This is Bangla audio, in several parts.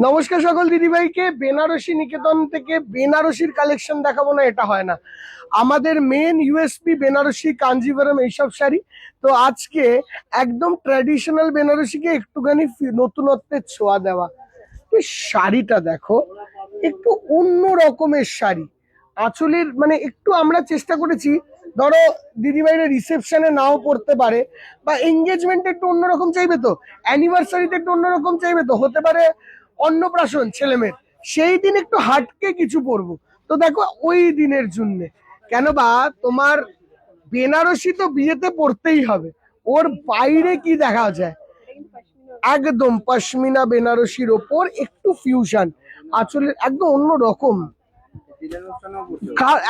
নমস্কার সকল দিদিভাইকে। বেনারসি নিকেতন থেকে বেনারসির কালেকশন দেখাবো না, এটা হয় না। আমাদের মেন ইউএসপি বেনারসি, কাঞ্জিভরম এইসব শাড়ি। তো আজকে একদম ট্র্যাডিশনাল বেনারসিকে একটুখানি নতুনত্বের ছোঁয়া দেওয়া। এই শাড়িটা দেখো, একটু অন্য রকমের শাড়ি। আঁচলের মানে একটু আমরা চেষ্টা করেছি, ধরো দিদিভাইরা রিসেপশনে নাও পড়তে পারে, বা এঙ্গেজমেন্টে একটু অন্যরকম চাইবে, তো অ্যানিভার্সারিতে একটু অন্যরকম চাইবে, তো হতে পারে অন্নপ্রাশন ছেলেমেয়ের, সেই দিন একটু হাটকে কিছু পরবো। তো দেখো ওই দিনের জন্যে কেন বা তোমার বেনারসি তো বিয়েতে পড়তেই হবে, ওর বাইরে কি দেখা যায়। একদম পশমিনা বেনারসির ওপর একটু ফিউশন, আঁচলের একদম অন্য রকম,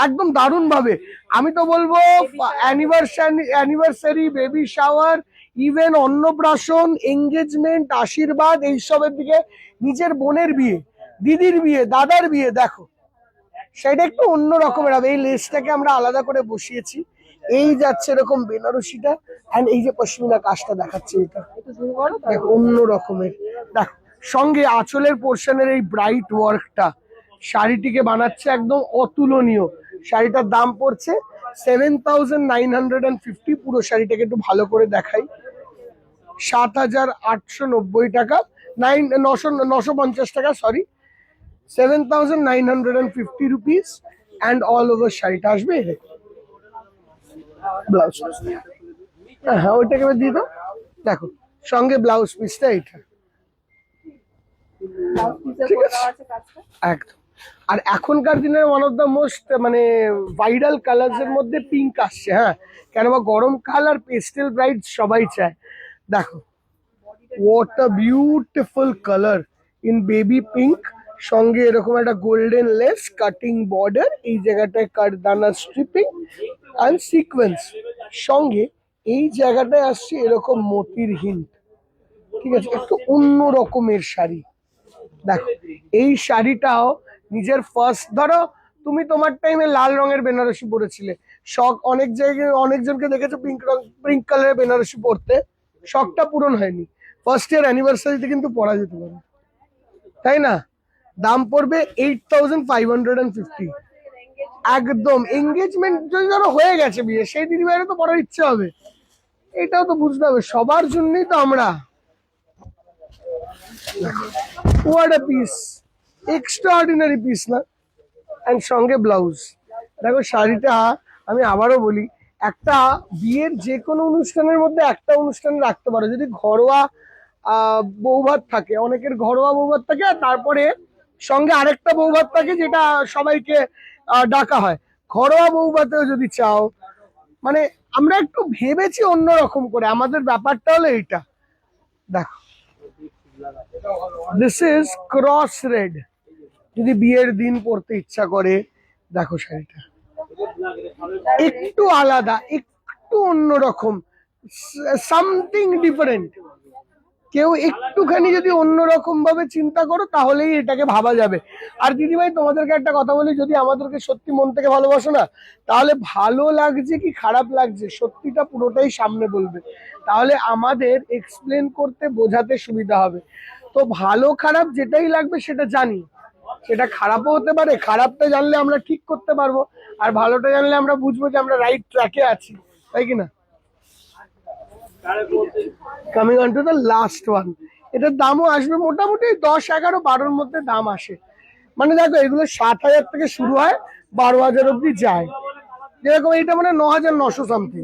একদম দারুণ ভাবে। আমি তো বলবো অ্যানিভার্সারি, বেবি শাওয়ার, ইভেন অন্নপ্রাশন, এঙ্গেজমেন্ট, আশীর্বাদ, এইসবের দিকে, নিজের বোনের বিয়ে, দিদির বিয়ে, দাদার বিয়ে, দেখো সেটা একটু অন্য রকমের হবে। এই লেসটাকে আমরা আলাদা করে বসিয়েছি, এই যাচ্ছে এরকম বেনারসিটা, এন্ড এই যে পশমিনা কাজটা দেখাচ্ছে, এটা দেখো অন্য রকমের। দেখো সঙ্গে আঁচলের পোর্শনের এই ব্রাইট ওয়ার্কটা শাড়িটিকে বানাচ্ছে একদম অতুলনীয়। শাড়িটার দাম পড়ছে 7,950। পুরো শাড়িটাকে একটু ভালো করে দেখাই, 7,890 টাকা, 950 টাকা, sorry, 7,950 rupees. And all over শাড়িটা আসবে ব্লাউজ, হ্যাঁ ওইটাকে দিয়ে দাও। দেখো সঙ্গে ব্লাউজ পিসটা এটা, ঠিক আছে একদম। আর এখনকার দিনের ওয়ান অফ দ্য মোস্ট মানে ভাইরাল কালার্স এর মধ্যে পিঙ্ক আসছে, হ্যাঁ, কেন বা গরমকাল আর পেস্টেল ব্রাইট সবাই চায়। দেখো what a beautiful colour in baby pink, সঙ্গে এরকম একটা গোল্ডেন লেস, কাটিং বর্ডার, এই জায়গাটায় কাঠদানা স্ট্রিপিং অ্যান্ড সিকোয়েন্স, সঙ্গে এই জায়গাটায় আসছে এরকম মতির হিন্ট। ঠিক আছে, একটু অন্য রকমের শাড়ি। দেখো এই শাড়িটাও নিজের ফার্স্ট, ধরো তুমি তোমার টাইমে লাল রঙের বেনারসি পরেছিলে, শখ অনেক জায়গায় অনেকজনকে দেখেছো পিঙ্ক কালারের বেনারসি পরতে, শখটা পূরণ হয়নি। ফার্স্ট ইয়ার অ্যানিভার্সারিতে কিন্তু পরা যেতে পারে, তাই না? দাম পড়বে 8,550। একদম এঙ্গেজমেন্ট যদি ধরো হয়ে গেছে বিয়ে, সেই দিদিভাইয়ের তো পড়ার ইচ্ছে হবে, এটাও তো বুঝতে হবে, সবার জন্যই তো আমরা। What a piece, extraordinary piece না? অ্যান্ড সঙ্গে ব্লাউজ। দেখো শাড়িটা, আমি আবারও বলি, একটা বিয়ের যে কোনো অনুষ্ঠানের মধ্যে একটা অনুষ্ঠানে রাখতে পারো। যদি ঘরোয়া বৌভাত থাকে, অনেকের ঘরোয়া বৌভাত থাকে, আর তারপরে সঙ্গে আরেকটা বৌভাত থাকে যেটা সবাইকে ডাকা হয়। ঘরোয়া বৌভাতেও যদি চাও, মানে আমরা একটু ভেবেছি অন্যরকম করে, আমাদের ব্যাপারটা হলো এইটা। দেখো দিস ইজ ক্রস রেড, যদি বিয়ের দিন পড়তে ইচ্ছা করে, দেখো শাড়িটা একটু আলাদা, একটু অন্যরকম, সামথিং ডিফারেন্ট। কেউ একটুখানি যদি অন্যরকম ভাবে চিন্তা করো, তাহলেই এটাকে ভাবা যাবে। আর দিদিভাই তোমাদেরকে একটা কথা বলি, যদি আমাদেরকে সত্যি মন থেকে ভালোবাসো না, তাহলে ভালো লাগছে কি খারাপ লাগছে সত্যিটা পুরোটাই সামনে বলবে, তাহলে আমাদের এক্সপ্লেন করতে বোঝাতে সুবিধা হবে। তো ভালো খারাপ যেটাই লাগবে সেটা জানি, সেটা খারাপও হতে পারে, খারাপটা জানলে আমরা ঠিক করতে পারবো, আর ভালোটা জানলে আমরা বুঝবো যে আমরা রাইট ট্র্যাকে আছি, তাই কি না? Coming on to the last one, এটার দামও আসবে মোটামুটি 10, 11, 12-র মধ্যে দাম আসে। মানে দেখো এগুলো 7,000 থেকে শুরু হয়, 12,000 অব্দি যায়। যেরকম এইটা মানে 9,900 সামথিং।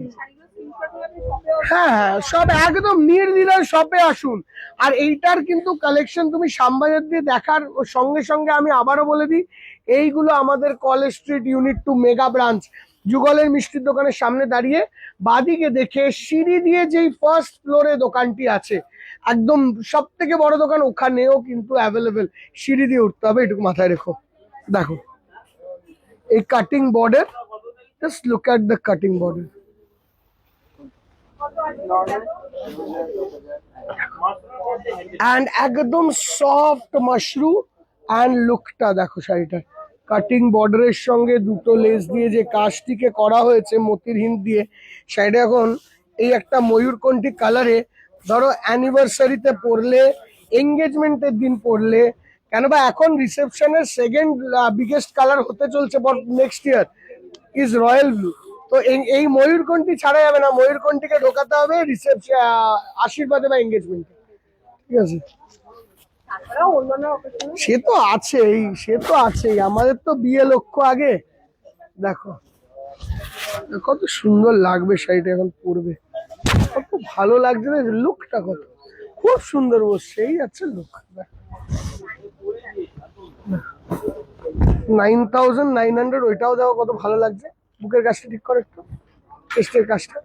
হ্যাঁ হ্যাঁ, সব একদম নির্দ্বিধায় শপে আসুন। আর এইটার কিন্তু কালেকশন তুমি শ্যামবাজার দিয়ে দেখার সঙ্গে সঙ্গে আমি আবারও বলে দিই, এইগুলো আমাদের College Street unit 2 mega branch, যুগলের মিষ্টির দোকানের সামনে দাঁড়িয়ে বাদিকে দেখে সিঁড়ি দিয়ে যেই ফার্স্ট ফ্লোরে দোকানটি আছে, একদম সব থেকে বড় দোকান ওখানেও কিন্তু অ্যাভেলেবেল, সিঁড়ি দিয়ে উঠতে হবে, এটুকু মাথায় রেখো। দেখো এই cutting border, just look at the cutting border, and একদম সফট মাশরু। অ্যান্ড লুকটা দেখো শাড়িটার, কাটিং বর্ডারের সঙ্গে দুটো লেস দিয়ে যে কাজটিকে করা হয়েছে মতির হিন্দ দিয়ে, শাড়িটা এখন এই একটা ময়ূরকণ্ঠী কালারে, ধরো অ্যানিভার্সারিতে পরলে, এঙ্গেজমেন্টের দিন পরলে, কেন বা এখন রিসেপশনের সেকেন্ড বিগেস্ট কালার হতে চলছে next year is royal blue. তো এই ময়ূরকণ্ঠী ছাড়া যাবে না, ময়ূরকণ্ঠীকে ঢোকাতে হবে রিসেপশন, আশীর্বাদে বা এঙ্গেজমেন্টে, ঠিক আছে? সে তো আছেই, সে তো আছেই, আমাদের তো বিয়ে লক্ষ্য আগে। দেখো কত সুন্দর লাগবে শাড়িটা এখন পরবে, কত ভালো লাগছে না, লুকটা কত খুব সুন্দর বসছে, এই আছে লুক। 9900, ওইটাও দেখো কত ভালো লাগছে, বুকের কাজটা ঠিক করে একটু, চেস্টের কাজটা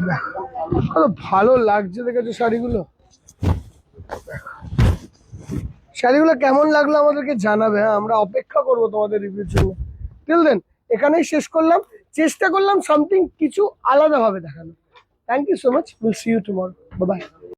দেখো কত ভালো লাগছে, দেখেছো শাড়িগুলো? শাড়িগুলো কেমন লাগলো আমাদেরকে জানাবে, হ্যাঁ আমরা অপেক্ষা করবো তোমাদের রিভিউর জন্য। টিল দেন এখানেই শেষ করলাম, চেষ্টা করলাম সামথিং কিছু আলাদা ভাবে দেখানো। Thank you so much, will see you tomorrow, bye by.